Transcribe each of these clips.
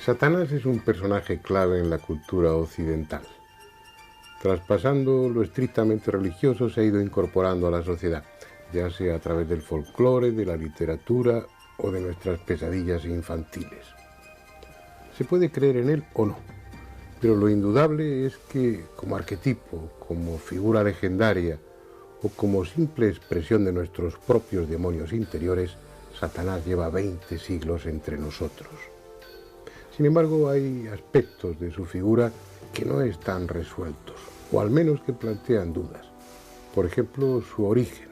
Satanás es un personaje clave en la cultura occidental. Traspasando lo estrictamente religioso, se ha ido incorporando a la sociedad, ya sea a través del folclore, de la literatura o de nuestras pesadillas infantiles. Se puede creer en él o no, pero lo indudable es que como arquetipo, como figura legendaria o como simple expresión de nuestros propios demonios interiores, Satanás lleva 20 siglos entre nosotros. Sin embargo, hay aspectos de su figura que no están resueltos, o al menos que plantean dudas. Por ejemplo, su origen.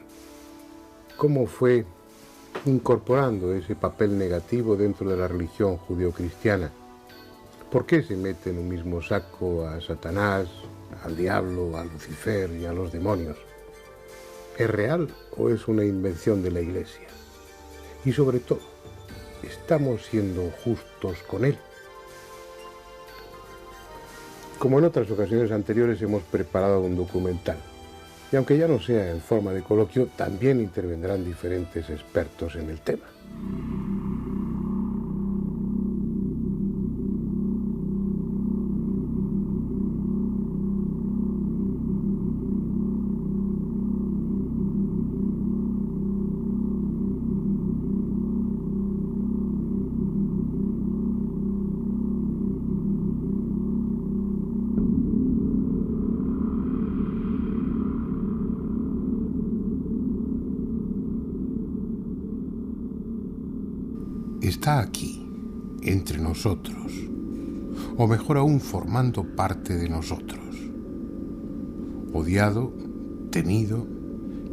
¿Cómo fue incorporando ese papel negativo dentro de la religión judeocristiana? ¿Por qué se mete en un mismo saco a Satanás, al diablo, a Lucifer y a los demonios? ¿Es real o es una invención de la Iglesia? Y sobre todo, ¿estamos siendo justos con él? Como en otras ocasiones anteriores, hemos preparado un documental. Y aunque ya no sea en forma de coloquio, también intervendrán diferentes expertos en el tema. Está aquí, entre nosotros, o mejor aún formando parte de nosotros. Odiado, temido,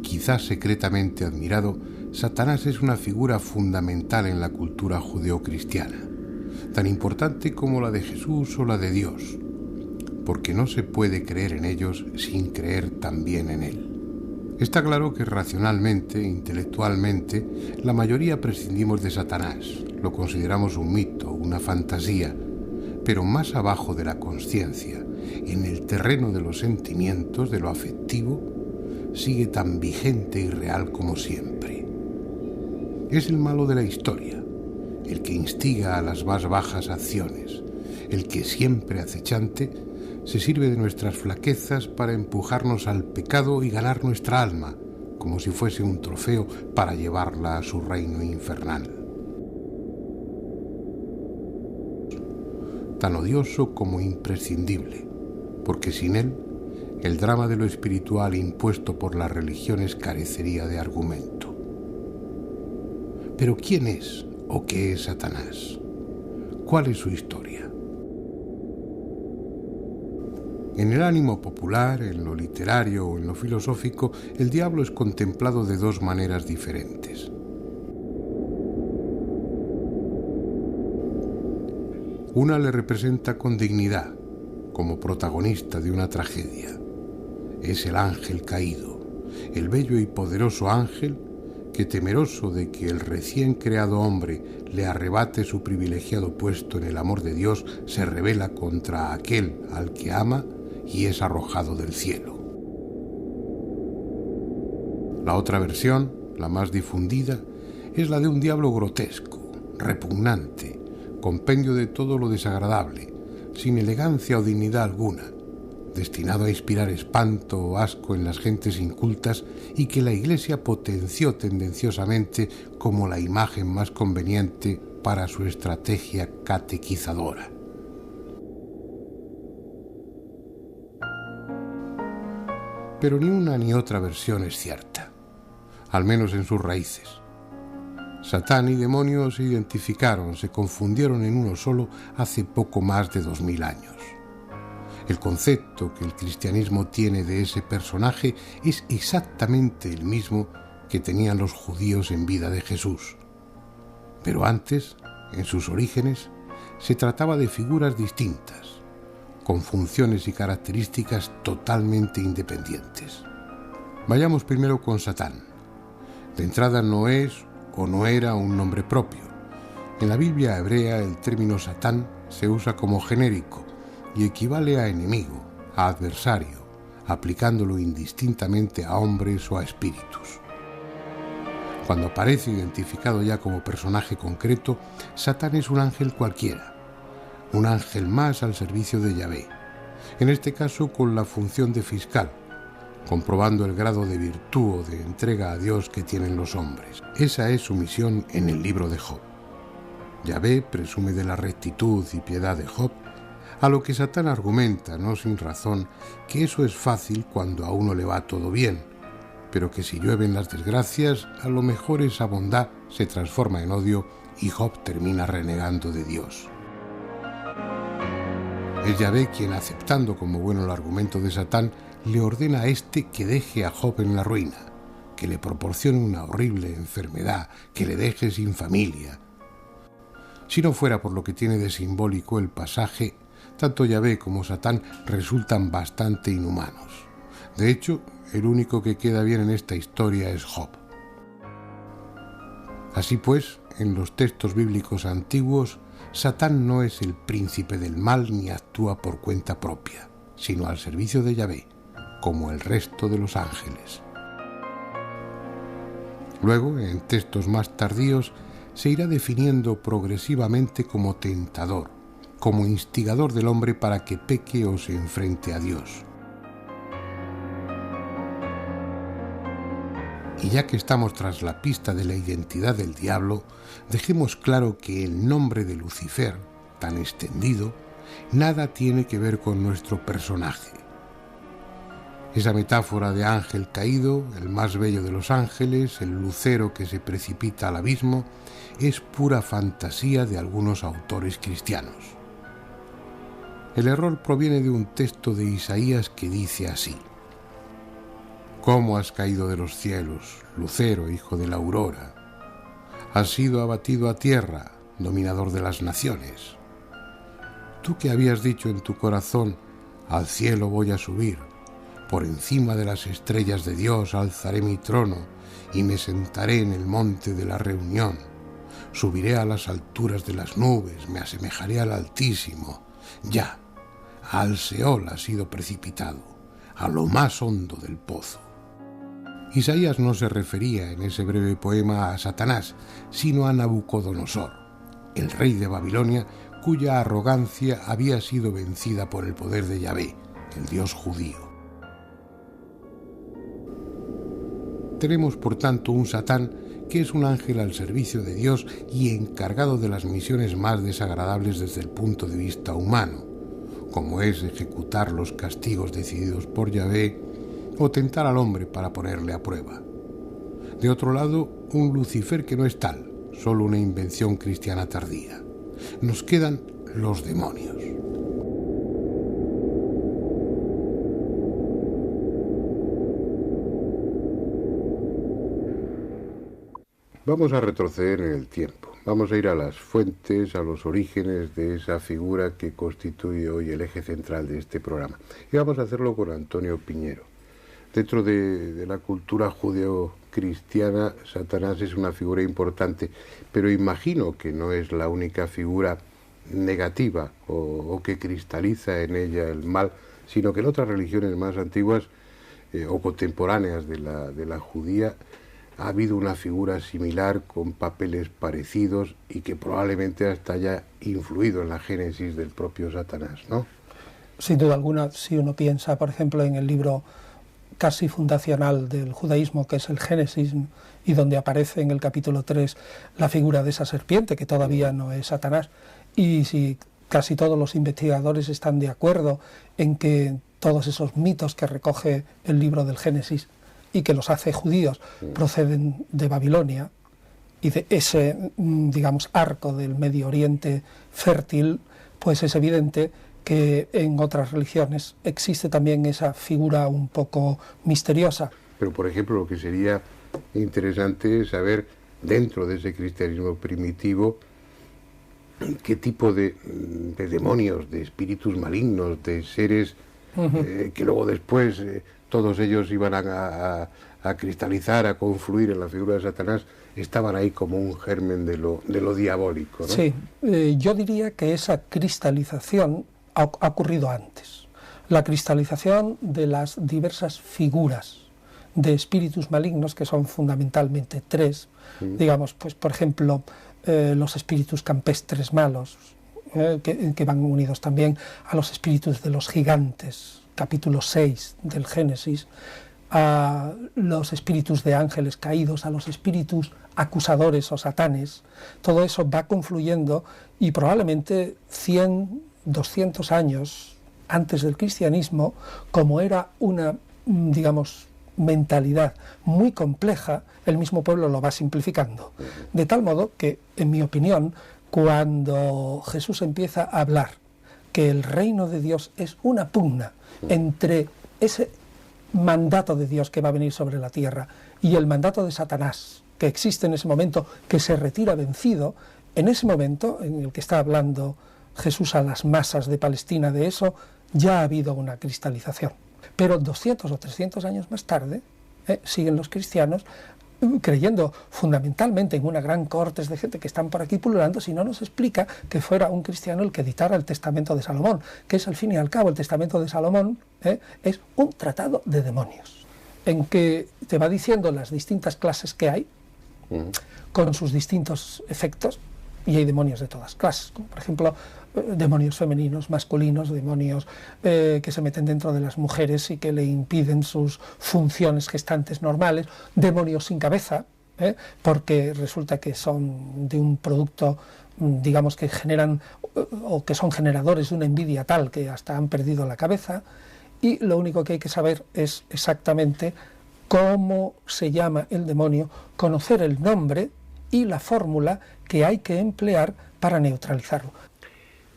quizás secretamente admirado, Satanás es una figura fundamental en la cultura judeocristiana, tan importante como la de Jesús o la de Dios, porque no se puede creer en ellos sin creer también en él. Está claro que racionalmente, intelectualmente, la mayoría prescindimos de Satanás, lo consideramos un mito, una fantasía, pero más abajo de la consciencia, en el terreno de los sentimientos, de lo afectivo, sigue tan vigente y real como siempre. Es el malo de la historia, el que instiga a las más bajas acciones, el que siempre acechante se sirve de nuestras flaquezas para empujarnos al pecado y ganar nuestra alma, como si fuese un trofeo para llevarla a su reino infernal. Tan odioso como imprescindible, porque sin él, el drama de lo espiritual impuesto por las religiones carecería de argumento. Pero ¿quién es o qué es Satanás? ¿Cuál es su historia? En el ánimo popular, en lo literario o en lo filosófico, el diablo es contemplado de dos maneras diferentes. Una le representa con dignidad, como protagonista de una tragedia. Es el ángel caído, el bello y poderoso ángel que, temeroso de que el recién creado hombre le arrebate su privilegiado puesto en el amor de Dios, se rebela contra aquel al que ama y es arrojado del cielo. La otra versión, la más difundida, es la de un diablo grotesco, repugnante, compendio de todo lo desagradable, sin elegancia o dignidad alguna, destinado a inspirar espanto o asco en las gentes incultas y que la Iglesia potenció tendenciosamente como la imagen más conveniente para su estrategia catequizadora. Pero ni una ni otra versión es cierta, al menos en sus raíces. Satán y demonio se identificaron, se confundieron en uno solo hace poco más de 2000 años. El concepto que el cristianismo tiene de ese personaje es exactamente el mismo que tenían los judíos en vida de Jesús. Pero antes, en sus orígenes, se trataba de figuras distintas, con funciones y características totalmente independientes. Vayamos primero con Satán. De entrada no es o no era un nombre propio. En la Biblia hebrea el término Satán se usa como genérico y equivale a enemigo, a adversario, aplicándolo indistintamente a hombres o a espíritus. Cuando aparece identificado ya como personaje concreto, Satán es un ángel cualquiera, un ángel más al servicio de Yahvé, en este caso con la función de fiscal, comprobando el grado de virtud o de entrega a Dios que tienen los hombres. Esa es su misión en el libro de Job. Yahvé presume de la rectitud y piedad de Job, a lo que Satán argumenta, no sin razón, que eso es fácil cuando a uno le va todo bien, pero que si llueven las desgracias, a lo mejor esa bondad se transforma en odio y Job termina renegando de Dios. Es Yahvé quien, aceptando como bueno el argumento de Satán, le ordena a éste que deje a Job en la ruina, que le proporcione una horrible enfermedad, que le deje sin familia. Si no fuera por lo que tiene de simbólico el pasaje, tanto Yahvé como Satán resultan bastante inhumanos. De hecho, el único que queda bien en esta historia es Job. Así pues, en los textos bíblicos antiguos, Satán no es el príncipe del mal ni actúa por cuenta propia, sino al servicio de Yahvé, como el resto de los ángeles. Luego, en textos más tardíos, se irá definiendo progresivamente como tentador, como instigador del hombre para que peque o se enfrente a Dios. Y ya que estamos tras la pista de la identidad del diablo, dejemos claro que el nombre de Lucifer, tan extendido, nada tiene que ver con nuestro personaje. Esa metáfora de ángel caído, el más bello de los ángeles, el lucero que se precipita al abismo, es pura fantasía de algunos autores cristianos. El error proviene de un texto de Isaías que dice así: ¿Cómo has caído de los cielos, lucero, hijo de la aurora? Has sido abatido a tierra, dominador de las naciones. Tú que habías dicho en tu corazón, al cielo voy a subir, por encima de las estrellas de Dios alzaré mi trono y me sentaré en el monte de la reunión. Subiré a las alturas de las nubes, me asemejaré al Altísimo. Ya, al Seol has sido precipitado, a lo más hondo del pozo. Isaías no se refería en ese breve poema a Satanás, sino a Nabucodonosor, el rey de Babilonia, cuya arrogancia había sido vencida por el poder de Yahvé, el Dios judío. Tenemos, por tanto, un Satán que es un ángel al servicio de Dios y encargado de las misiones más desagradables desde el punto de vista humano, como es ejecutar los castigos decididos por Yahvé o tentar al hombre para ponerle a prueba. De otro lado, un Lucifer que no es tal, solo una invención cristiana tardía. Nos quedan los demonios. Vamos a retroceder en el tiempo. Vamos a ir a las fuentes, a los orígenes de esa figura que constituye hoy el eje central de este programa. Y vamos a hacerlo con Antonio Piñero. Dentro de la cultura judeocristiana, Satanás es una figura importante, pero imagino que no es la única figura negativa o que cristaliza en ella el mal, sino que en otras religiones más antiguas o contemporáneas de la judía ha habido una figura similar con papeles parecidos y que probablemente hasta haya influido en la génesis del propio Satanás, ¿no? Sin duda alguna, si uno piensa, por ejemplo, en el libro casi fundacional del judaísmo, que es el Génesis, y donde aparece en el capítulo 3 la figura de esa serpiente, que todavía no es Satanás, y si casi todos los investigadores están de acuerdo en que todos esos mitos que recoge el libro del Génesis y que los hace judíos proceden de Babilonia y de ese, digamos, arco del Medio Oriente fértil, pues es evidente que en otras religiones existe también esa figura un poco misteriosa. Pero, por ejemplo, lo que sería interesante es saber, dentro de ese cristianismo primitivo, qué tipo de demonios, de espíritus malignos, de seres que luego después todos ellos iban a cristalizar, a confluir en la figura de Satanás, estaban ahí como un germen de lo diabólico, ¿no? Sí, yo diría que esa cristalización ha ocurrido antes. La cristalización de las diversas figuras de espíritus malignos, que son fundamentalmente tres, digamos, pues por ejemplo, los espíritus campestres malos, que van unidos también a los espíritus de los gigantes, capítulo 6 del Génesis, a los espíritus de ángeles caídos, a los espíritus acusadores o satanes. Todo eso va confluyendo y probablemente 100, 200 años antes del cristianismo, como era una, digamos, mentalidad muy compleja, el mismo pueblo lo va simplificando. De tal modo que, en mi opinión, cuando Jesús empieza a hablar que el reino de Dios es una pugna entre ese mandato de Dios que va a venir sobre la tierra y el mandato de Satanás que existe en ese momento, que se retira vencido, en ese momento en el que está hablando Jesús a las masas de Palestina de eso, ya ha habido una cristalización. Pero 200 o 300 años más tarde, siguen los cristianos creyendo fundamentalmente en una gran cortes de gente que están por aquí pululando, si no nos explica que fuera un cristiano el que editara el Testamento de Salomón, que es al fin y al cabo el Testamento de Salomón, es un tratado de demonios, en que te va diciendo las distintas clases que hay, con sus distintos efectos, y hay demonios de todas clases, como por ejemplo demonios femeninos, masculinos, demonios que se meten dentro de las mujeres y que le impiden sus funciones gestantes normales, demonios sin cabeza, porque resulta que son de un producto, digamos, que generan o que son generadores de una envidia tal que hasta han perdido la cabeza, y lo único que hay que saber es exactamente cómo se llama el demonio, conocer el nombre y la fórmula que hay que emplear para neutralizarlo.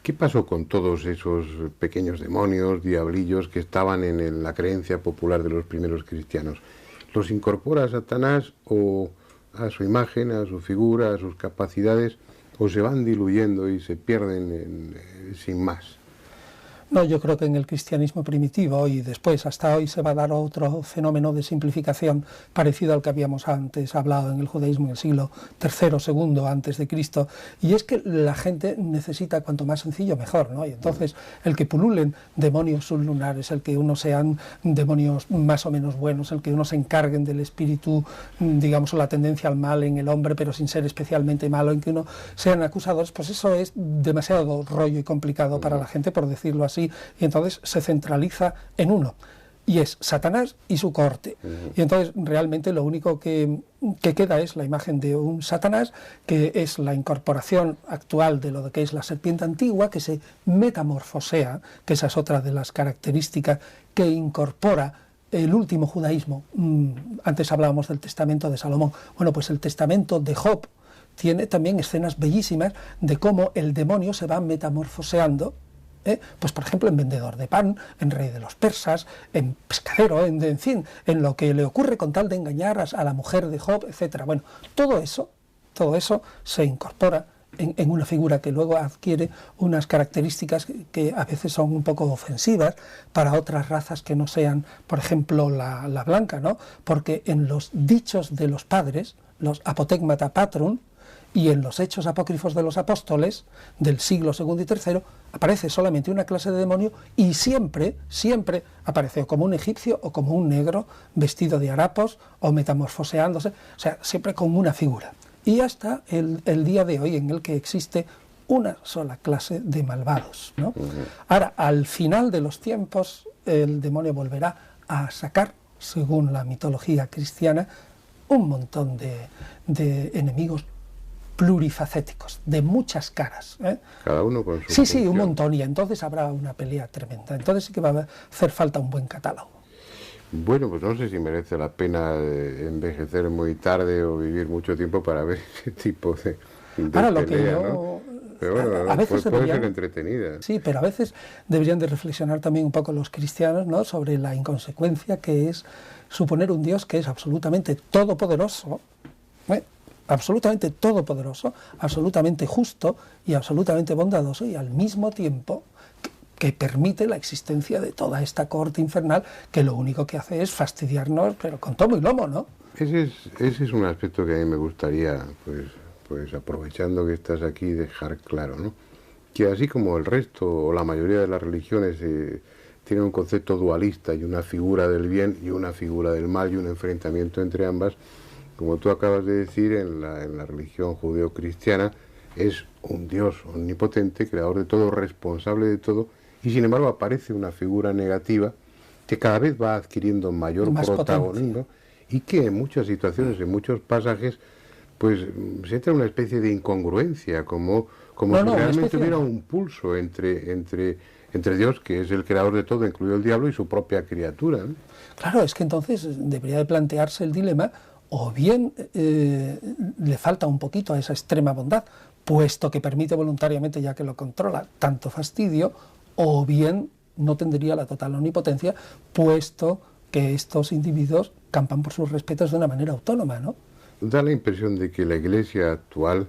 ¿Qué pasó con todos esos pequeños demonios, diablillos que estaban en la creencia popular de los primeros cristianos? ¿Los incorpora Satanás o a su imagen, a su figura, a sus capacidades, o se van diluyendo y se pierden sin más? No, yo creo que en el cristianismo primitivo y después hasta hoy se va a dar otro fenómeno de simplificación parecido al que habíamos antes hablado en el judaísmo en el siglo III, II antes de Cristo, y es que la gente necesita cuanto más sencillo mejor, ¿no? Y entonces el que pululen demonios sublunares, el que unos sean demonios más o menos buenos, el que unos se encarguen del espíritu, digamos, o la tendencia al mal en el hombre, pero sin ser especialmente malo, en que uno sean acusadores, pues eso es demasiado rollo y complicado para la gente, por decirlo así. Y entonces se centraliza en uno, y es Satanás y su cohorte. Y entonces realmente lo único que queda es la imagen de un Satanás, que es la incorporación actual de lo que es la serpiente antigua, que se metamorfosea, que esa es otra de las características que incorpora el último judaísmo. Antes hablábamos del Testamento de Salomón. Bueno, pues el Testamento de Job tiene también escenas bellísimas de cómo el demonio se va metamorfoseando, pues por ejemplo en vendedor de pan, en rey de los persas, en pescadero, en fin, en lo que le ocurre con tal de engañar a la mujer de Job, etc. Bueno, todo eso se incorpora en una figura que luego adquiere unas características que a veces son un poco ofensivas para otras razas que no sean, por ejemplo, la blanca, ¿no? Porque en los dichos de los padres, los apotegmata patrum, y en los hechos apócrifos de los apóstoles del siglo II y III aparece solamente una clase de demonio, y siempre aparece o como un egipcio o como un negro vestido de harapos o metamorfoseándose, o sea, siempre con una figura. Y hasta el día de hoy en el que existe una sola clase de malvados, ¿no? Ahora, al final de los tiempos, el demonio volverá a sacar, según la mitología cristiana, un montón de enemigos plurifacéticos, de muchas caras. Cada uno con su Sí, función. un montón, y entonces habrá una pelea tremenda. Entonces sí que va a hacer falta un buen catálogo. Bueno, pues no sé si merece la pena envejecer muy tarde o vivir mucho tiempo para ver ese tipo de Ahora, lo pelea, que yo... ¿no? Pero bueno, a veces puede deberían, ser entretenida. Sí, pero a veces deberían de reflexionar también un poco los cristianos, ¿no?, sobre la inconsecuencia que es suponer un Dios que es absolutamente todopoderoso, absolutamente todopoderoso, absolutamente justo y absolutamente bondadoso, y al mismo tiempo que permite la existencia de toda esta cohorte infernal que lo único que hace es fastidiarnos, pero con tomo y lomo, ¿no? Ese es un aspecto que a mí me gustaría, pues aprovechando que estás aquí, dejar claro, ¿no? Que así como el resto o la mayoría de las religiones tienen un concepto dualista y una figura del bien y una figura del mal y un enfrentamiento entre ambas, como tú acabas de decir, en la religión judeocristiana es un Dios omnipotente, creador de todo, responsable de todo, y sin embargo aparece una figura negativa que cada vez va adquiriendo mayor protagonismo y que en muchas situaciones, en muchos pasajes, pues se entra en una especie de incongruencia, como si realmente hubiera un pulso entre Dios, que es el creador de todo, incluido el diablo, y su propia criatura, ¿no? Claro, es que entonces debería de plantearse el dilema, o bien le falta un poquito a esa extrema bondad, puesto que permite voluntariamente, ya que lo controla, tanto fastidio, o bien no tendría la total omnipotencia, puesto que estos individuos campan por sus respetos de una manera autónoma, ¿no? Da la impresión de que la Iglesia actual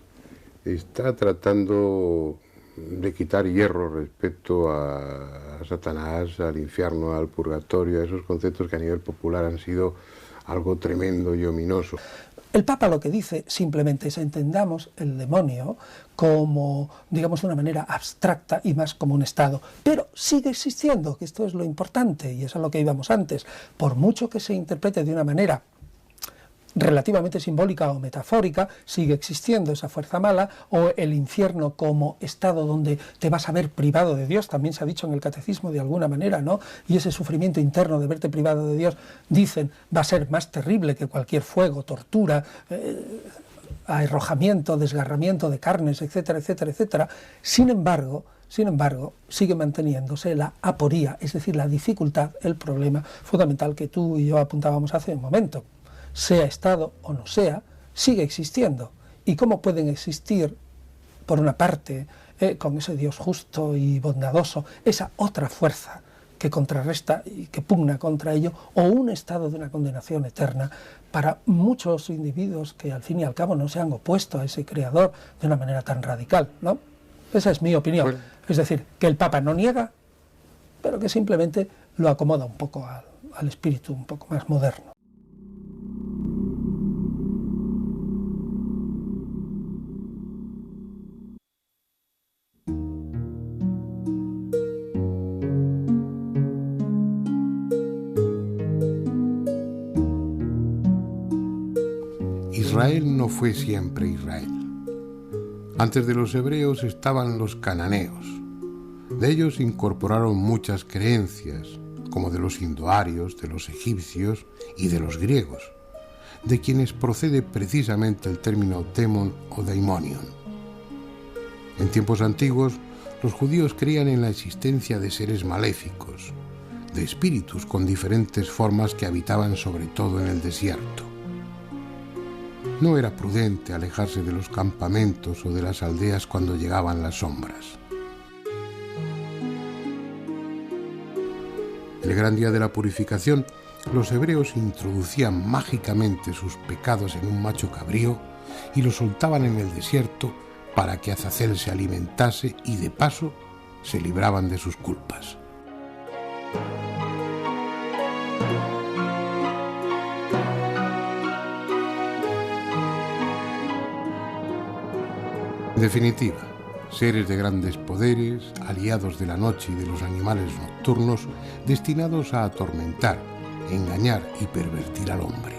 está tratando de quitar hierro respecto a Satanás, al infierno, al purgatorio, a esos conceptos que a nivel popular han sido algo tremendo y ominoso. El Papa lo que dice simplemente es: entendamos el demonio como, digamos, de una manera abstracta y más como un estado, pero sigue existiendo, que esto es lo importante, y es a lo que íbamos antes. Por mucho que se interprete de una manera relativamente simbólica o metafórica, sigue existiendo esa fuerza mala, o el infierno como estado donde te vas a ver privado de Dios, también se ha dicho en el catecismo de alguna manera, ¿no? Y ese sufrimiento interno de verte privado de Dios, dicen, va a ser más terrible que cualquier fuego, tortura, arrojamiento, desgarramiento de carnes, etcétera, etcétera, etcétera. Sin embargo, sigue manteniéndose la aporía, es decir, la dificultad, el problema fundamental que tú y yo apuntábamos hace un momento. Sea Estado o no sea, sigue existiendo. ¿Y cómo pueden existir, por una parte, con ese Dios justo y bondadoso, esa otra fuerza que contrarresta y que pugna contra ello, o un estado de una condenación eterna para muchos individuos que al fin y al cabo no se han opuesto a ese creador de una manera tan radical, ¿no? Esa es mi opinión. Bueno. Es decir, que el Papa no niega, pero que simplemente lo acomoda un poco al espíritu un poco más moderno. Israel no fue siempre Israel. Antes de los hebreos estaban los cananeos. De ellos incorporaron muchas creencias, como de los indoarios, de los egipcios y de los griegos, de quienes procede precisamente el término demon o daimonion. En tiempos antiguos, los judíos creían en la existencia de seres maléficos, de espíritus con diferentes formas que habitaban sobre todo en el desierto. No era prudente alejarse de los campamentos o de las aldeas cuando llegaban las sombras. El gran día de la purificación, los hebreos introducían mágicamente sus pecados en un macho cabrío y lo soltaban en el desierto para que Azazel se alimentase y de paso se libraban de sus culpas. En definitiva, seres de grandes poderes, aliados de la noche y de los animales nocturnos, destinados a atormentar, engañar y pervertir al hombre.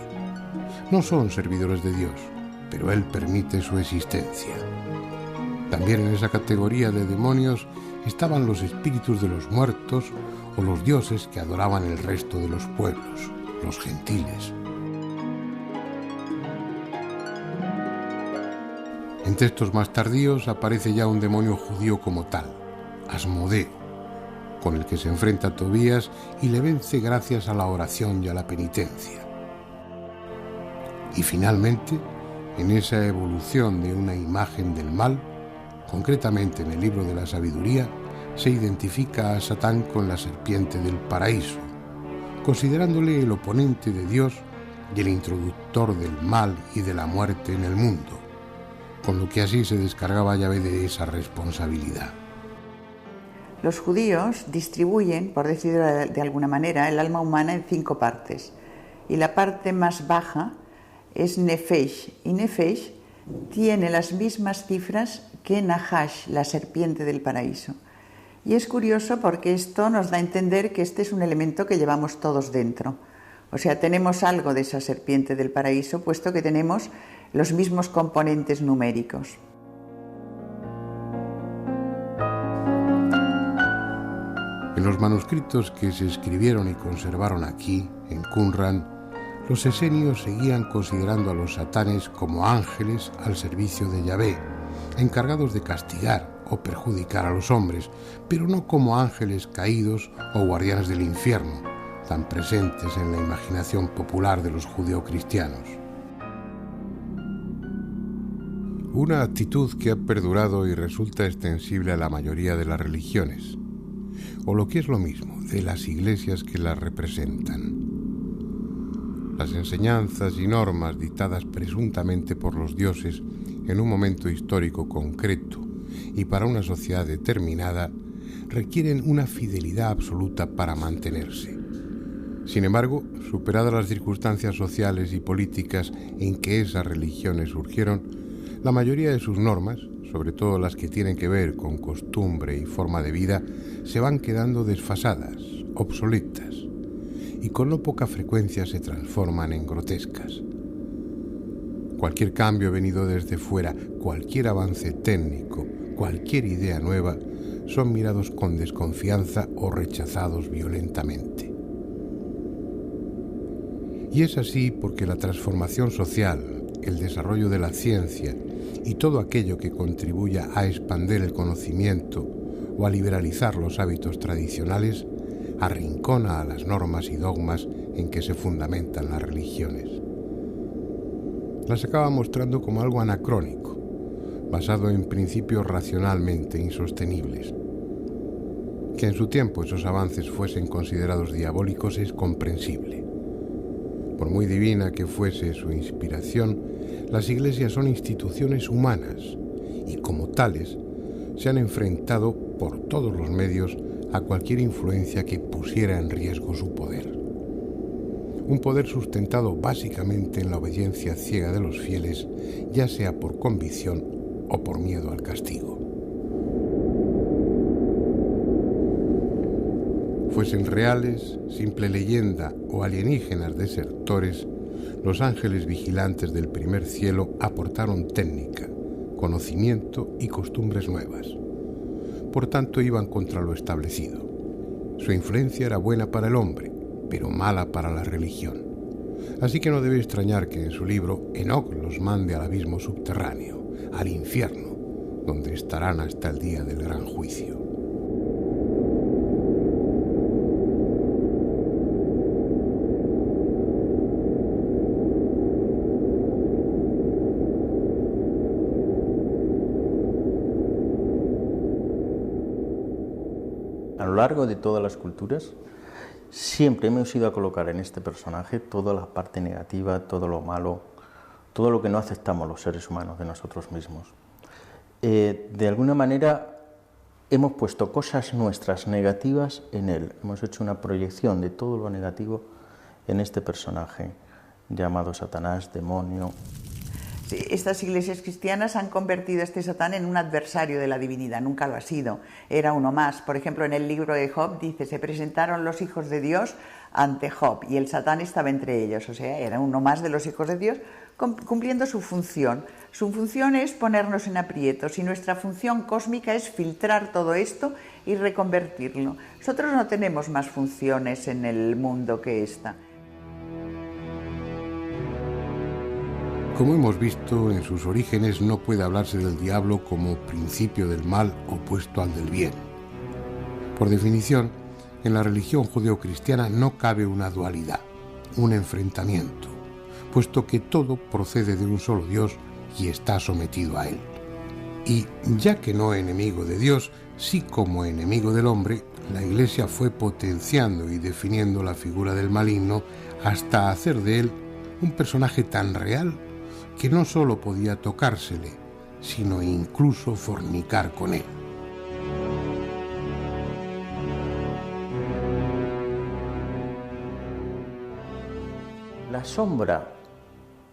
No son servidores de Dios, pero Él permite su existencia. También en esa categoría de demonios estaban los espíritus de los muertos o los dioses que adoraban el resto de los pueblos, los gentiles. En textos más tardíos aparece ya un demonio judío como tal, Asmodeo, con el que se enfrenta Tobías y le vence gracias a la oración y a la penitencia. Y finalmente, en esa evolución de una imagen del mal, concretamente en el libro de la sabiduría, se identifica a Satán con la serpiente del paraíso, considerándole el oponente de Dios y el introductor del mal y de la muerte en el mundo, con lo que así se descargaba Yahvé de esa responsabilidad. Los judíos distribuyen, por decirlo de alguna manera, el alma humana en 5 partes. Y la parte más baja es Nefesh. Y Nefesh tiene las mismas cifras que Nahash, la serpiente del paraíso. Y es curioso porque esto nos da a entender que este es un elemento que llevamos todos dentro. O sea, tenemos algo de esa serpiente del paraíso, puesto que tenemos los mismos componentes numéricos. En los manuscritos que se escribieron y conservaron aquí, en Qumran, los esenios seguían considerando a los satanes como ángeles al servicio de Yahvé, encargados de castigar o perjudicar a los hombres, pero no como ángeles caídos o guardianes del infierno, tan presentes en la imaginación popular de los judeocristianos. Una actitud que ha perdurado y resulta extensible a la mayoría de las religiones, o lo que es lo mismo, de las iglesias que las representan. Las enseñanzas y normas dictadas presuntamente por los dioses en un momento histórico concreto y para una sociedad determinada requieren una fidelidad absoluta para mantenerse. Sin embargo, superadas las circunstancias sociales y políticas en que esas religiones surgieron, la mayoría de sus normas, sobre todo las que tienen que ver con costumbre y forma de vida, se van quedando desfasadas, obsoletas, y con no poca frecuencia se transforman en grotescas. Cualquier cambio venido desde fuera, cualquier avance técnico, cualquier idea nueva, son mirados con desconfianza o rechazados violentamente. Y es así porque la transformación social, el desarrollo de la ciencia y todo aquello que contribuya a expandir el conocimiento o a liberalizar los hábitos tradicionales, arrincona a las normas y dogmas en que se fundamentan las religiones. Las acaba mostrando como algo anacrónico, basado en principios racionalmente insostenibles. Que en su tiempo esos avances fuesen considerados diabólicos es comprensible. Por muy divina que fuese su inspiración, las iglesias son instituciones humanas y, como tales, se han enfrentado por todos los medios a cualquier influencia que pusiera en riesgo su poder. Un poder sustentado básicamente en la obediencia ciega de los fieles, ya sea por convicción o por miedo al castigo. Fuesen reales, simple leyenda o alienígenas desertores, los ángeles vigilantes del primer cielo aportaron técnica, conocimiento y costumbres nuevas. Por tanto, iban contra lo establecido. Su influencia era buena para el hombre, pero mala para la religión. Así que no debe extrañar que en su libro Enoc los mande al abismo subterráneo, al infierno, donde estarán hasta el día del gran juicio. A lo largo de todas las culturas, siempre hemos ido a colocar en este personaje toda la parte negativa, todo lo malo, todo lo que no aceptamos los seres humanos de nosotros mismos. De alguna manera hemos puesto cosas nuestras negativas en él, hemos hecho una proyección de todo lo negativo en este personaje llamado Satanás, demonio. Sí, estas iglesias cristianas han convertido a este Satán en un adversario de la divinidad, nunca lo ha sido, era uno más. Por ejemplo, en el libro de Job dice, se presentaron los hijos de Dios ante Job y el Satán estaba entre ellos, o sea, era uno más de los hijos de Dios cumpliendo su función. Su función es ponernos en aprietos y nuestra función cósmica es filtrar todo esto y reconvertirlo. Nosotros no tenemos más funciones en el mundo que esta. Como hemos visto, en sus orígenes no puede hablarse del diablo como principio del mal opuesto al del bien. Por definición, en la religión judeocristiana no cabe una dualidad, un enfrentamiento, puesto que todo procede de un solo Dios y está sometido a él. Y, ya que no enemigo de Dios, sí como enemigo del hombre, la Iglesia fue potenciando y definiendo la figura del maligno hasta hacer de él un personaje tan real que no solo podía tocársele, sino incluso fornicar con él. La sombra,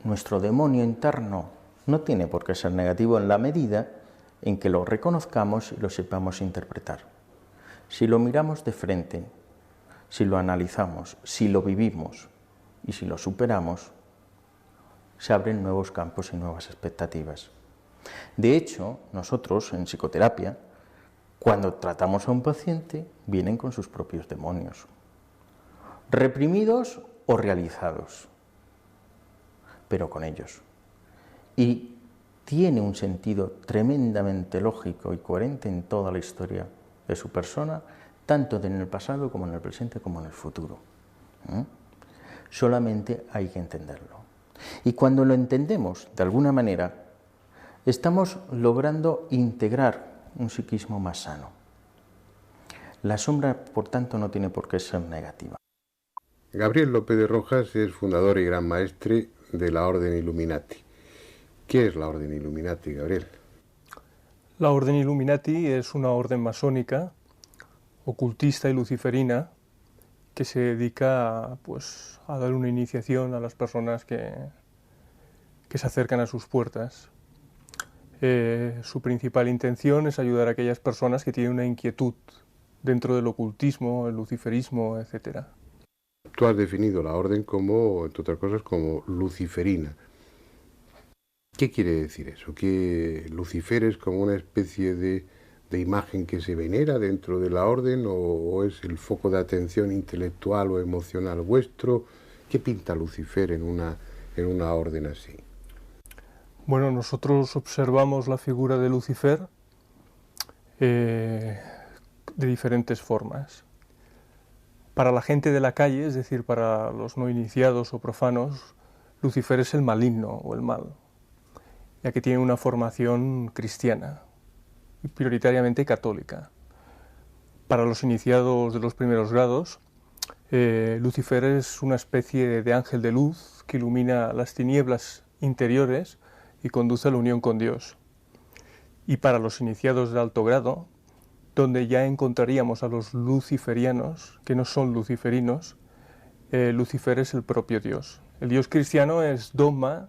nuestro demonio interno, no tiene por qué ser negativo en la medida en que lo reconozcamos y lo sepamos interpretar. Si lo miramos de frente, si lo analizamos, si lo vivimos y si lo superamos, se abren nuevos campos y nuevas expectativas. De hecho, nosotros en psicoterapia, Cuando tratamos a un paciente, vienen con sus propios demonios, reprimidos o realizados, pero con ellos. Y tiene un sentido tremendamente lógico y coherente en toda la historia de su persona, tanto en el pasado como en el presente como en el futuro. Solamente hay que entenderlo. Y cuando lo entendemos de alguna manera, estamos logrando integrar un psiquismo más sano. La sombra, por tanto, no tiene por qué ser negativa. Gabriel López de Rojas es fundador y gran maestre de la Orden Illuminati. ¿Qué es la Orden Illuminati, Gabriel? La Orden Illuminati es una orden masónica, ocultista y luciferina, que se dedica pues, a dar una iniciación a las personas que se acercan a sus puertas. Su principal intención es ayudar a aquellas personas que tienen una inquietud dentro del ocultismo, el luciferismo, etc. Tú has definido la orden como, entre otras cosas, como luciferina. ¿Qué quiere decir eso? ¿Que Lucifer es como una especie de imagen que se venera dentro de la orden o es el foco de atención intelectual o emocional vuestro? ¿Qué pinta Lucifer en una orden así? Bueno, nosotros observamos la figura de Lucifer de diferentes formas. Para la gente de la calle, es decir, para los no iniciados o profanos, Lucifer es el maligno o el mal, ya que tiene una formación cristiana y prioritariamente católica. Para los iniciados de los primeros grados, Lucifer es una especie de ángel de luz que ilumina las tinieblas interiores y conduce a la unión con Dios. Y para los iniciados de alto grado, donde ya encontraríamos a los luciferianos, que no son luciferinos, Lucifer es el propio Dios. El Dios cristiano es dogma,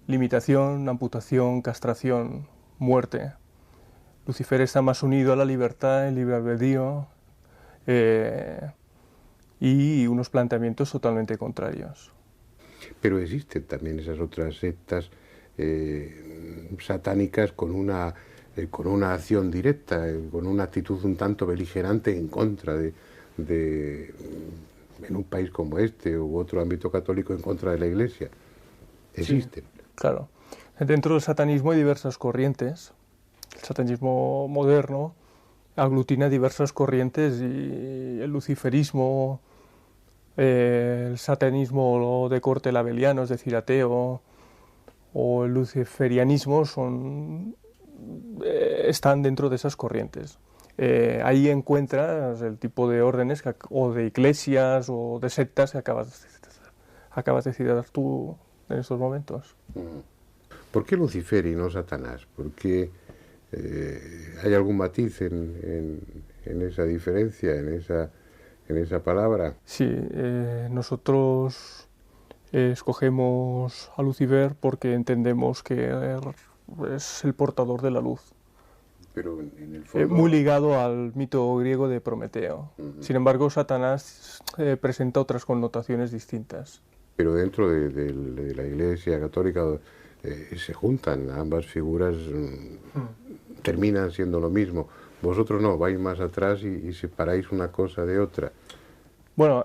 limitación, amputación, castración, muerte. Lucifer está más unido a la libertad, el libre albedrío y unos planteamientos totalmente contrarios. Pero existen también esas otras sectas satánicas con una acción directa, con una actitud un tanto beligerante en contra en un país como este u otro ámbito católico en contra de la Iglesia. Existen. Sí, claro. Dentro del satanismo hay diversas corrientes. El satanismo moderno aglutina diversas corrientes y el luciferismo, el satanismo de corte labeliano, es decir, ateo, o el luciferianismo están dentro de esas corrientes. Ahí encuentras el tipo de órdenes o de iglesias o de sectas que acabas de citar tú en estos momentos. ¿Por qué Lucifer y no Satanás? ¿Por qué hay algún matiz en esa diferencia, en esa palabra? Sí, nosotros escogemos a Lucifer porque entendemos que es el portador de la luz. Pero en el fondo... muy ligado al mito griego de Prometeo. Sin embargo, Satanás presenta otras connotaciones distintas. Pero dentro de la Iglesia católica se juntan ambas figuras, terminan siendo lo mismo. Vosotros no, vais más atrás y separáis una cosa de otra. Bueno,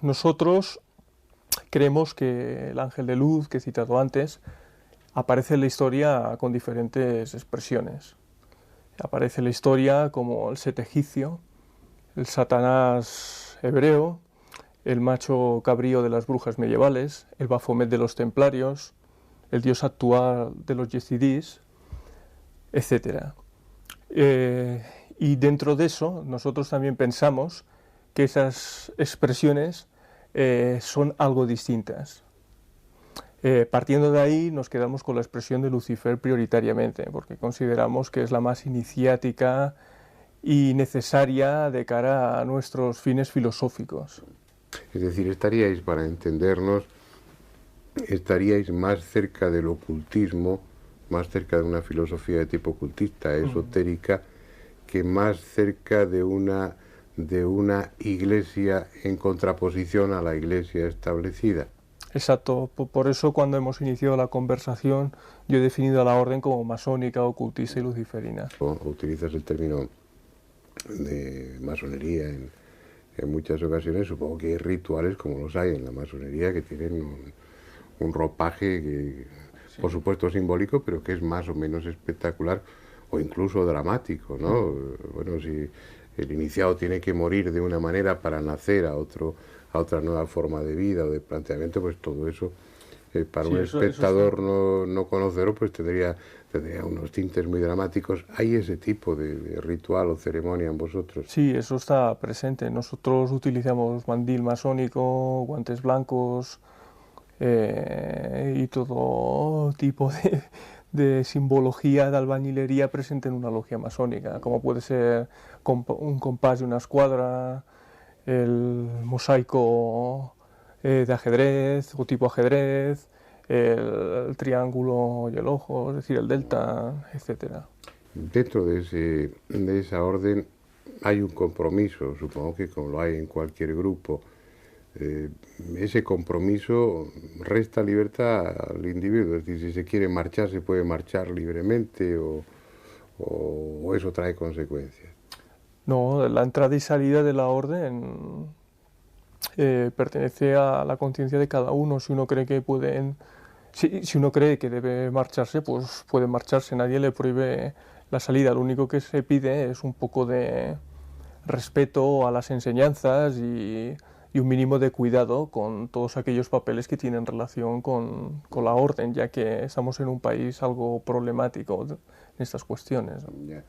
nosotros creemos que el ángel de luz que he citado antes aparece en la historia con diferentes expresiones. Aparece en la historia como el Set egipcio, el Satanás hebreo, el macho cabrío de las brujas medievales, el Baphomet de los templarios, el dios actual de los yezidís, etc. Y dentro de eso nosotros también pensamos que esas expresiones son algo distintas. Partiendo de ahí nos quedamos con la expresión de Lucifer prioritariamente, porque consideramos que es la más iniciática y necesaria de cara a nuestros fines filosóficos. Es decir, estaríais, para entendernos, estaríais más cerca del ocultismo, más cerca de una filosofía de tipo ocultista, esotérica, que más cerca de una iglesia en contraposición a la iglesia establecida. Exacto, por eso cuando hemos iniciado la conversación yo he definido a la orden como masónica, ocultista y luciferina. Utilizas el término de masonería en muchas ocasiones. Supongo que hay rituales como los hay en la masonería que tienen un ropaje que, sí, por supuesto simbólico, pero que es más o menos espectacular o incluso dramático, ¿no? Bueno, si el iniciado tiene que morir de una manera para nacer a otra nueva forma de vida o de planteamiento, pues todo eso, para sí, un espectador no conocedor, pues tendría unos tintes muy dramáticos. ¿Hay ese tipo de ritual o ceremonia en vosotros? Sí, eso está presente. Nosotros utilizamos mandil masónico, guantes blancos y todo tipo de simbología de albañilería presente en una logia masónica, como puede ser un compás de una escuadra, el mosaico de ajedrez o tipo ajedrez, el triángulo y el ojo, es decir, el delta, etcétera. Dentro de esa orden hay un compromiso, supongo que como lo hay en cualquier grupo. Ese compromiso resta libertad al individuo, es decir, si se quiere marchar se puede marchar libremente o eso trae consecuencias. No, la entrada y salida de la orden pertenece a la conciencia de cada uno. Si uno cree que si uno cree que debe marcharse, pues puede marcharse. Nadie le prohíbe la salida. Lo único que se pide es un poco de respeto a las enseñanzas y un mínimo de cuidado con todos aquellos papeles que tienen relación con la orden, ya que estamos en un país algo problemático en estas cuestiones. Yeah.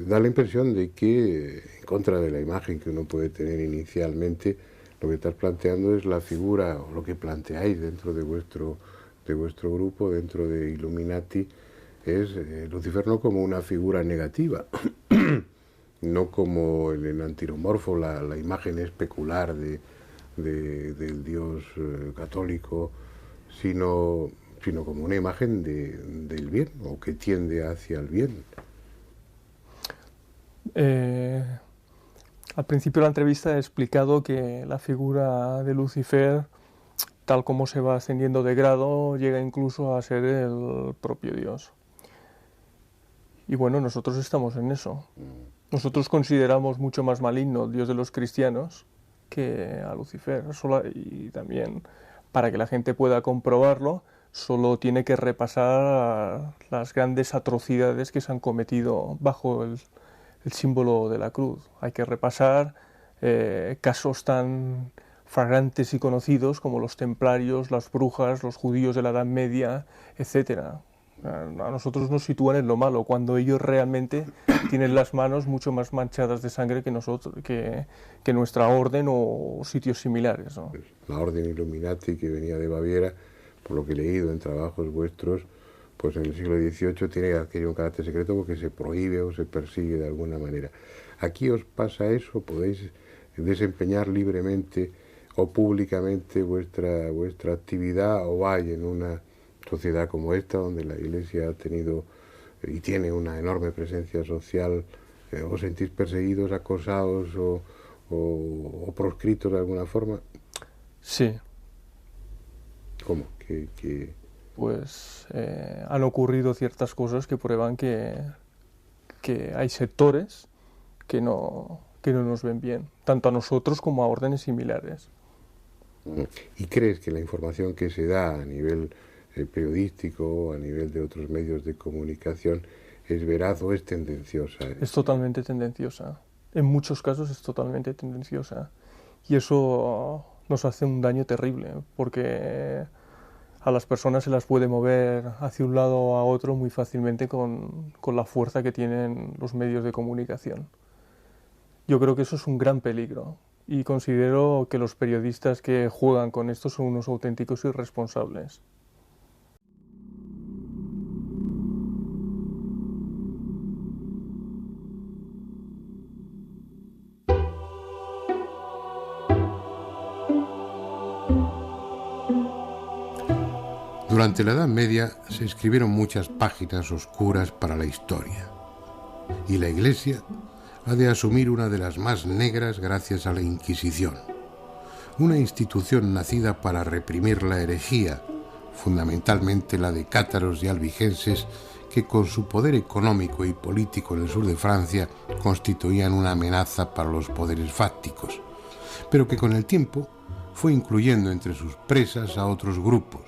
Da la impresión de que, en contra de la imagen que uno puede tener inicialmente, lo que estás planteando es la figura, o lo que planteáis dentro de vuestro grupo, dentro de Illuminati, es Lucifer no como una figura negativa, no como en el antiromorfo, la imagen especular del Dios católico, sino como una imagen del bien, o que tiende hacia el bien. Al principio de la entrevista he explicado que la figura de Lucifer, tal como se va ascendiendo de grado, llega incluso a ser el propio Dios. Y bueno, nosotros estamos en eso. Nosotros consideramos mucho más maligno al Dios de los cristianos que a Lucifer. Y también, para que la gente pueda comprobarlo, solo tiene que repasar las grandes atrocidades que se han cometido bajo el símbolo de la cruz. Hay que repasar casos tan flagrantes y conocidos como los templarios, las brujas, los judíos de la Edad Media, etcétera. A nosotros nos sitúan en lo malo, cuando ellos realmente tienen las manos mucho más manchadas de sangre que nosotros, que nuestra orden o sitios similares, ¿no? La orden Illuminati, que venía de Baviera, por lo que he leído en trabajos vuestros, pues en el siglo XVIII tiene que adquirir un carácter secreto porque se prohíbe o se persigue de alguna manera. ¿Aquí os pasa eso? ¿Podéis desempeñar libremente o públicamente vuestra actividad, o hay en una sociedad como esta, donde la Iglesia ha tenido y tiene una enorme presencia social, os sentís perseguidos, acosados o proscritos de alguna forma? Sí. ¿Cómo? Pues han ocurrido ciertas cosas que prueban que hay sectores que no nos ven bien, tanto a nosotros como a órdenes similares. ¿Y crees que la información que se da a nivel periodístico, a nivel de otros medios de comunicación, es veraz o es tendenciosa? Es totalmente tendenciosa. En muchos casos es totalmente tendenciosa. Y eso nos hace un daño terrible, porque a las personas se las puede mover hacia un lado o a otro muy fácilmente con la fuerza que tienen los medios de comunicación. Yo creo que eso es un gran peligro y considero que los periodistas que juegan con esto son unos auténticos irresponsables. Durante la Edad Media se escribieron muchas páginas oscuras para la historia, y la Iglesia ha de asumir una de las más negras gracias a la Inquisición. una institución nacida para reprimir la herejía, fundamentalmente la de cátaros y albigenses, que con su poder económico y político en el sur de Francia constituían una amenaza para los poderes fácticos, pero que con el tiempo fue incluyendo entre sus presas a otros grupos,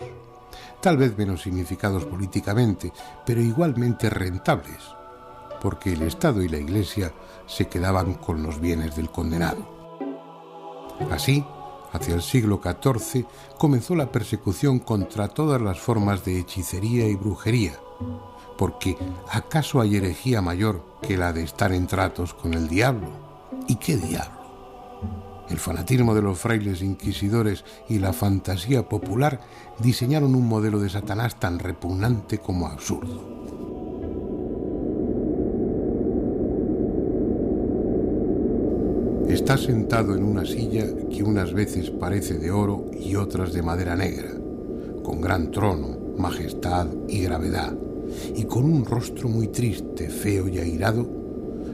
tal vez menos significados políticamente, pero igualmente rentables, porque el Estado y la Iglesia se quedaban con los bienes del condenado. Así, hacia el siglo XIV comenzó la persecución contra todas las formas de hechicería y brujería, porque ¿acaso hay herejía mayor que la de estar en tratos con el diablo? ¿Y qué diablo? El fanatismo de los frailes inquisidores y la fantasía popular diseñaron un modelo de Satanás tan repugnante como absurdo. Está sentado en una silla que unas veces parece de oro y otras de madera negra, con gran trono, majestad y gravedad, y con un rostro muy triste, feo y airado,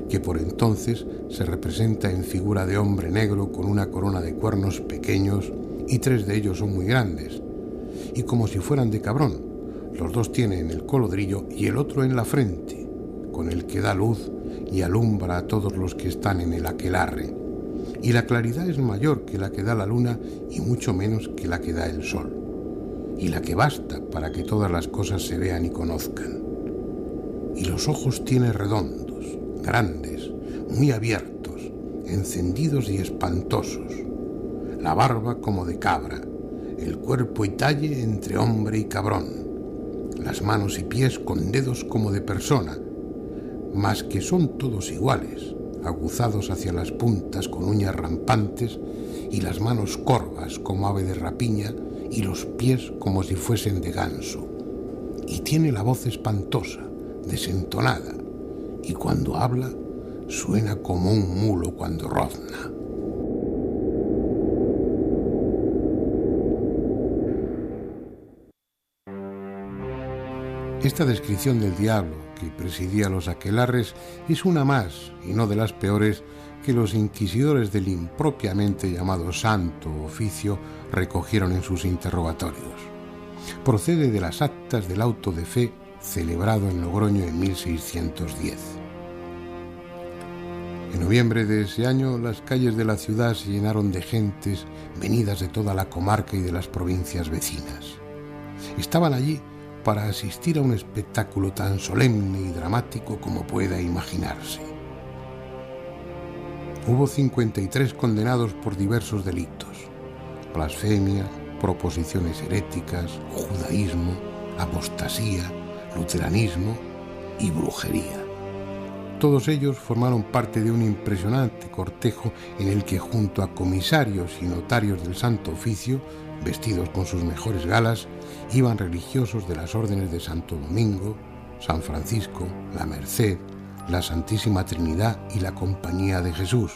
que por entonces se representa en figura de hombre negro con una corona de cuernos pequeños, y 3 de ellos son muy grandes, y como si fueran de cabrón. Los 2 tienen en el colodrillo y el otro en la frente, con el que da luz y alumbra a todos los que están en el aquelarre. Y la claridad es mayor que la que da la luna y mucho menos que la que da el sol, y la que basta para que todas las cosas se vean y conozcan. Y los ojos tiene redondos, grandes, muy abiertos, encendidos y espantosos, la barba como de cabra, el cuerpo y talle entre hombre y cabrón, las manos y pies con dedos como de persona, mas que son todos iguales, aguzados hacia las puntas con uñas rampantes, y las manos corvas como ave de rapiña, y los pies como si fuesen de ganso. Y tiene la voz espantosa, desentonada, y cuando habla suena como un mulo cuando rozna. Esta descripción del diablo que presidía los aquelarres es una más, y no de las peores, que los inquisidores del impropiamente llamado Santo Oficio recogieron en sus interrogatorios. Procede de las actas del auto de fe celebrado en Logroño en 1610. En noviembre de ese año, las calles de la ciudad se llenaron de gentes venidas de toda la comarca y de las provincias vecinas. Estaban allí para asistir a un espectáculo tan solemne y dramático como pueda imaginarse. Hubo 53 condenados por diversos delitos: blasfemia, proposiciones heréticas, judaísmo, apostasía, luteranismo y brujería. Todos ellos formaron parte de un impresionante cortejo en el que, junto a comisarios y notarios del Santo Oficio, vestidos con sus mejores galas, iban religiosos de las órdenes de Santo Domingo, San Francisco, la Merced, la Santísima Trinidad y la Compañía de Jesús,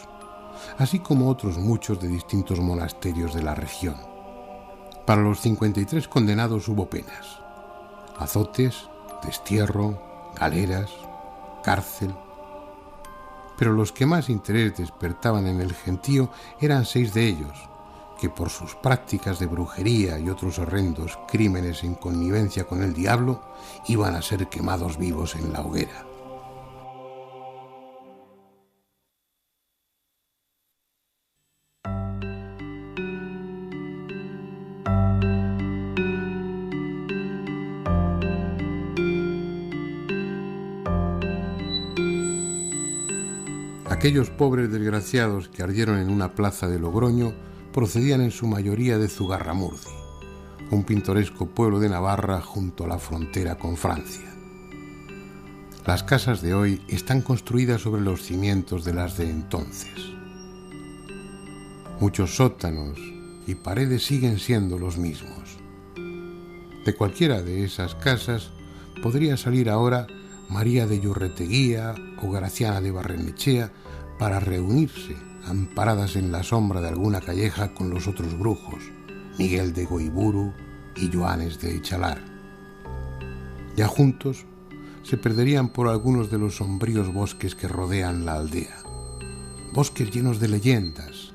así como otros muchos de distintos monasterios de la región. Para los 53 condenados hubo penas: azotes, destierro, galeras, cárcel. Pero los que más interés despertaban en el gentío eran 6 de ellos, que por sus prácticas de brujería y otros horrendos crímenes en connivencia con el diablo iban a ser quemados vivos en la hoguera. Aquellos pobres desgraciados que ardieron en una plaza de Logroño procedían en su mayoría de Zugarramurdi, un pintoresco pueblo de Navarra junto a la frontera con Francia. Las casas de hoy están construidas sobre los cimientos de las de entonces. Muchos sótanos y paredes siguen siendo los mismos. De cualquiera de esas casas podría salir ahora María de Yurreteguía o Graciana de Barrenechea para reunirse, amparadas en la sombra de alguna calleja, con los otros brujos, Miguel de Goiburu y Joanes de Echalar. Ya juntos se perderían por algunos de los sombríos bosques que rodean la aldea, bosques llenos de leyendas,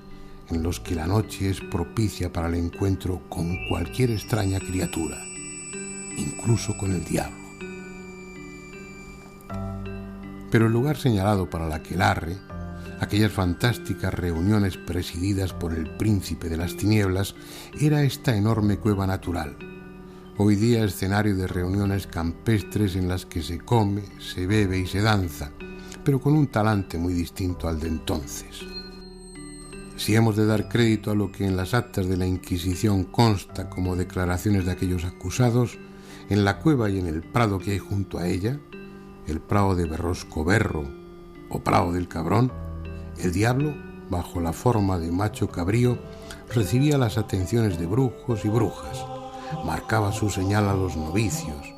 en los que la noche es propicia para el encuentro con cualquier extraña criatura, incluso con el diablo. Pero el lugar señalado para la aquelarre, aquellas fantásticas reuniones presididas por el príncipe de las tinieblas, era esta enorme cueva natural, hoy día escenario de reuniones campestres en las que se come, se bebe y se danza, pero con un talante muy distinto al de entonces. Si hemos de dar crédito a lo que en las actas de la Inquisición consta como declaraciones de aquellos acusados, en la cueva y en el prado que hay junto a ella, el prado de Berrosco Berro o prado del Cabrón, el diablo, bajo la forma de macho cabrío, recibía las atenciones de brujos y brujas, marcaba su señal a los novicios,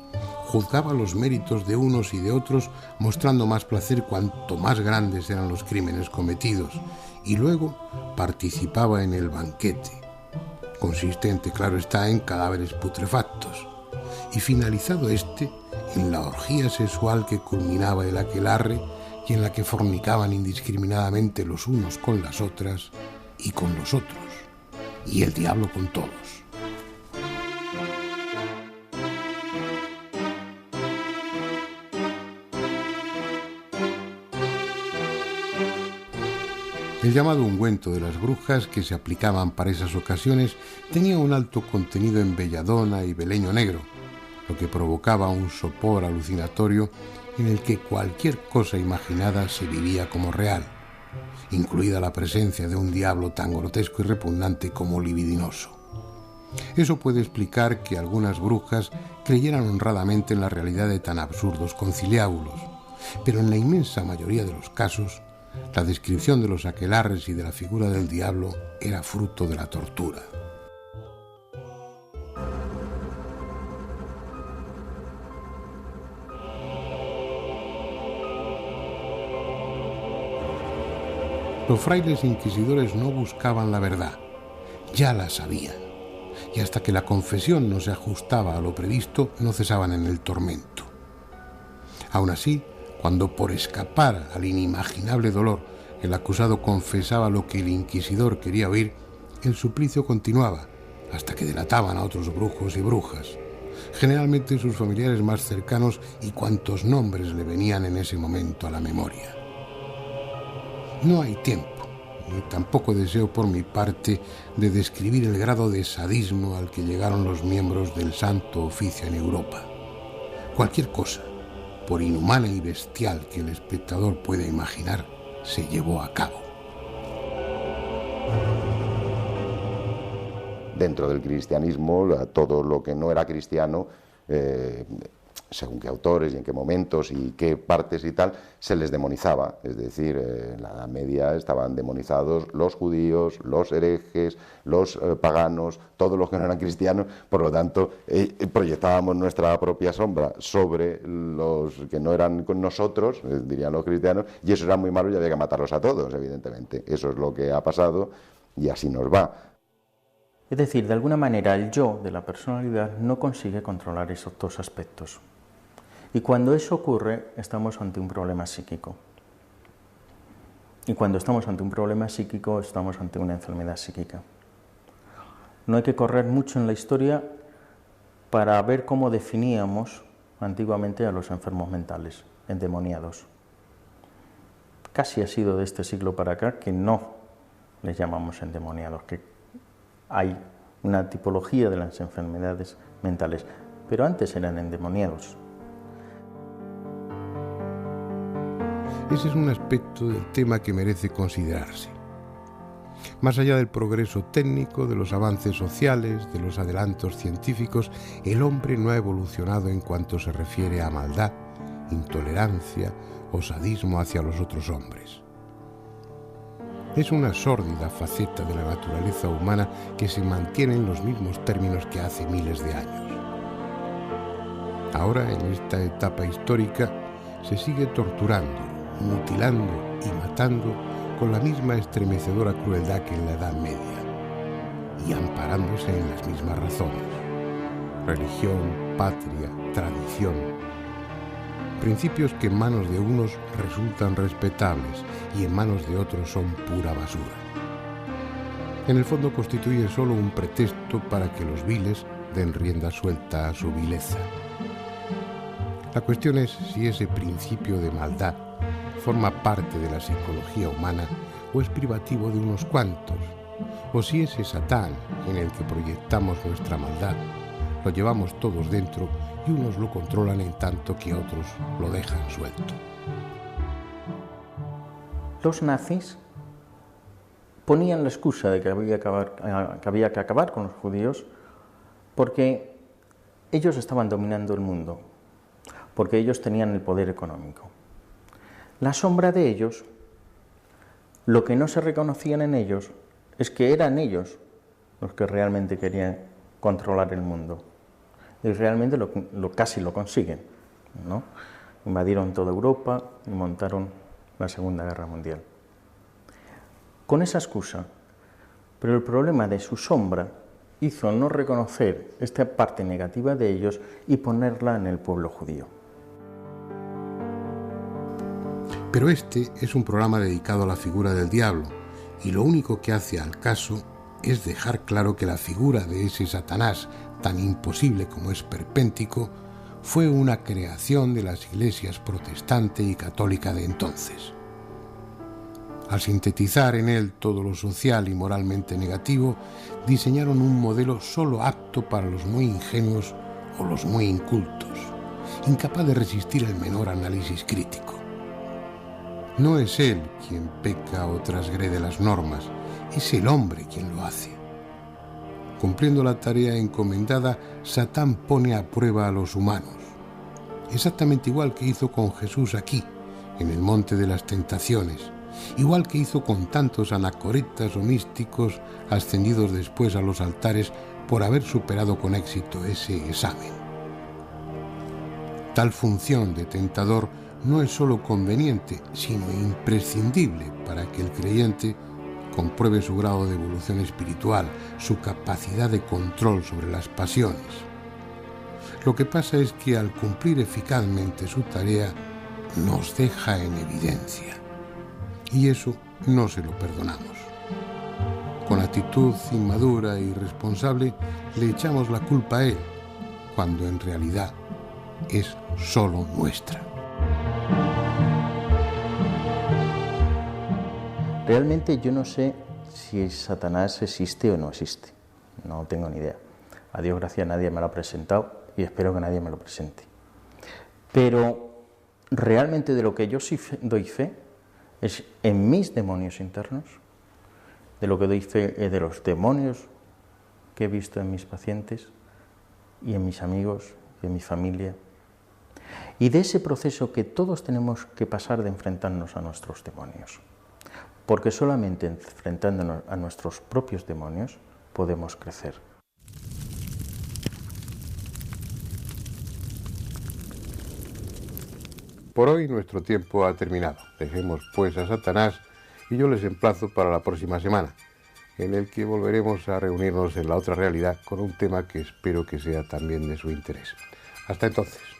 juzgaba los méritos de unos y de otros, mostrando más placer cuanto más grandes eran los crímenes cometidos, y luego participaba en el banquete, consistente, claro está, en cadáveres putrefactos, y finalizado este, en la orgía sexual que culminaba el aquelarre y en la que fornicaban indiscriminadamente los unos con las otras y con los otros, y el diablo con todos. El llamado ungüento de las brujas, que se aplicaban para esas ocasiones, tenía un alto contenido en belladona y beleño negro, lo que provocaba un sopor alucinatorio en el que cualquier cosa imaginada se vivía como real, incluida la presencia de un diablo tan grotesco y repugnante como libidinoso. Eso puede explicar que algunas brujas creyeran honradamente en la realidad de tan absurdos conciliábulos, pero en la inmensa mayoría de los casos, la descripción de los aquelarres y de la figura del diablo era fruto de la tortura. Los frailes inquisidores no buscaban la verdad, ya la sabían, y hasta que la confesión no se ajustaba a lo previsto, no cesaban en el tormento. Aún así, cuando por escapar al inimaginable dolor el acusado confesaba lo que el inquisidor quería oír, el suplicio continuaba hasta que delataban a otros brujos y brujas, generalmente sus familiares más cercanos y cuantos nombres le venían en ese momento a la memoria. No hay tiempo, ni tampoco deseo por mi parte de describir el grado de sadismo al que llegaron los miembros del Santo Oficio en Europa. Cualquier cosa, por inhumana y bestial que el espectador pueda imaginar, se llevó a cabo. Dentro del cristianismo, todo lo que no era cristiano, según qué autores y en qué momentos y qué partes y tal, se les demonizaba. Es decir, en la Edad Media estaban demonizados los judíos, los herejes, los paganos, todos los que no eran cristianos. Por lo tanto, proyectábamos nuestra propia sombra sobre los que no eran con nosotros, dirían los cristianos, y eso era muy malo y había que matarlos a todos, evidentemente. Eso es lo que ha pasado y así nos va. Es decir, de alguna manera el yo de la personalidad no consigue controlar esos dos aspectos. Y cuando eso ocurre, estamos ante un problema psíquico. Y cuando estamos ante un problema psíquico, estamos ante una enfermedad psíquica. No hay que correr mucho en la historia para ver cómo definíamos antiguamente a los enfermos mentales, endemoniados. Casi ha sido de este siglo para acá que no les llamamos endemoniados, que hay una tipología de las enfermedades mentales, pero antes eran endemoniados. Ese es un aspecto del tema que merece considerarse. Más allá del progreso técnico, de los avances sociales, de los adelantos científicos, el hombre no ha evolucionado en cuanto se refiere a maldad, intolerancia o sadismo hacia los otros hombres. Es una sórdida faceta de la naturaleza humana que se mantiene en los mismos términos que hace miles de años. Ahora, en esta etapa histórica, se sigue torturando, mutilando y matando con la misma estremecedora crueldad que en la Edad Media, y amparándose en las mismas razones: religión, patria, tradición. Principios que en manos de unos resultan respetables y en manos de otros son pura basura. En el fondo constituyen solo un pretexto para que los viles den rienda suelta a su vileza. La cuestión es si ese principio de maldad forma parte de la psicología humana o es privativo de unos cuantos, o si ese Satán en el que proyectamos nuestra maldad lo llevamos todos dentro y unos lo controlan en tanto que otros lo dejan suelto. Los nazis ponían la excusa de que había que acabar con los judíos porque ellos estaban dominando el mundo, porque ellos tenían el poder económico. La sombra de ellos, lo que no se reconocían en ellos, es que eran ellos los que realmente querían controlar el mundo. Y realmente casi lo consiguen, ¿no? Invadieron toda Europa y montaron la Segunda Guerra Mundial. Con esa excusa, pero el problema de su sombra hizo no reconocer esta parte negativa de ellos y ponerla en el pueblo judío. Pero este es un programa dedicado a la figura del diablo, y lo único que hace al caso es dejar claro que la figura de ese Satanás, tan imposible como esperpéntico, fue una creación de las iglesias protestante y católica de entonces. Al sintetizar en él todo lo social y moralmente negativo, diseñaron un modelo solo apto para los muy ingenuos o los muy incultos, incapaz de resistir el menor análisis crítico. No es él quien peca o transgrede las normas, es el hombre quien lo hace. Cumpliendo la tarea encomendada, Satán pone a prueba a los humanos, exactamente igual que hizo con Jesús aquí, en el Monte de las Tentaciones, igual que hizo con tantos anacoretas o místicos ascendidos después a los altares por haber superado con éxito ese examen. Tal función de tentador no es solo conveniente, sino imprescindible para que el creyente compruebe su grado de evolución espiritual, su capacidad de control sobre las pasiones. Lo que pasa es que al cumplir eficazmente su tarea, nos deja en evidencia. Y eso no se lo perdonamos. Con actitud inmadura e irresponsable, le echamos la culpa a él, cuando en realidad es solo nuestra. Realmente yo no sé si Satanás existe o no existe, no tengo ni idea. A Dios gracias nadie me lo ha presentado y espero que nadie me lo presente. Pero realmente de lo que yo sí doy fe es en mis demonios internos, de lo que doy fe es de los demonios que he visto en mis pacientes y en mis amigos y en mi familia, y de ese proceso que todos tenemos que pasar de enfrentarnos a nuestros demonios. Porque solamente enfrentándonos a nuestros propios demonios podemos crecer. Por hoy nuestro tiempo ha terminado. Dejemos pues a Satanás y yo les emplazo para la próxima semana, en el que volveremos a reunirnos en la otra realidad con un tema que espero que sea también de su interés. Hasta entonces.